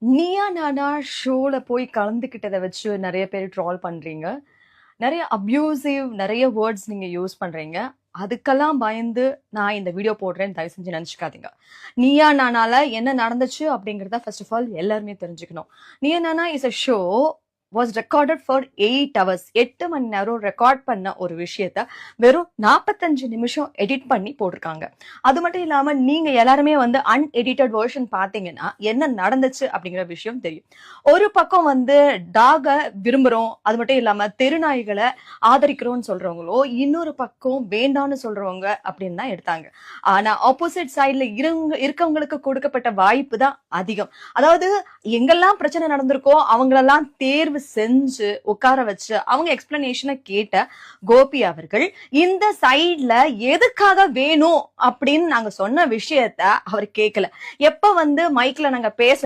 நீயா நானா ஷோல போய் கலந்துக்கிட்டத வச்சு நெறைய பேர் ட்ரால் பண்றீங்க. நெறைய அப்யூசிவ் நெறைய வேர்ட்ஸ் நீங்க யூஸ் பண்றீங்க. அதுக்கெல்லாம் பயந்து நான் இந்த வீடியோ போடுறேன்னு தயவு செஞ்சு நெனச்சுக்காதீங்க. நீயா நானால என்ன நடந்துச்சு அப்படிங்கிறத ஃபர்ஸ்ட் ஆஃப் ஆல் எல்லாருமே தெரிஞ்சுக்கணும். Neeya Naana is a show was recorded for 8 hours. 8 மணி நேரம் ரெக்கார்ட் பண்ண ஒரு விஷயத்த வெறும் 45 நிமிஷம் எடிட் பண்ணி போட்டிருக்காங்க. அது மட்டும் இல்லாம நீங்க எல்லாருமே வந்து அன்எடிட்டட் வெர்ஷன் பாத்தீங்கன்னா என்ன நடந்துச்சு அப்படிங்கிற விஷயம் தெரியும். ஒரு பக்கம் வந்து டாக விரும்புறோம், அது மட்டும் இல்லாம தெருநாய்களை ஆதரிக்கிறோம்னு சொல்றவங்களோ, இன்னொரு பக்கம் வேண்டான்னு சொல்றவங்க அப்படின்னு தான் எடுத்தாங்க. ஆனா ஆப்போசிட் சைட்ல இருக்கவங்களுக்கு கொடுக்கப்பட்ட வாய்ப்பு தான் அதிகம். அதாவது எங்கெல்லாம் பிரச்சனை நடந்திருக்கோ அவங்களெல்லாம் தேர்வு செஞ்சு உட்கார வச்சு அவங்க எக்ஸ்பிளனேஷனை கேட்ட கோபி அவர்கள் இந்த சைட்ல எதுக்காக வேணும் அப்படின்னு நாங்க சொன்ன விஷயத்த அவர் கேட்கல. எப்ப வந்து மைக்ல நாங்க பேச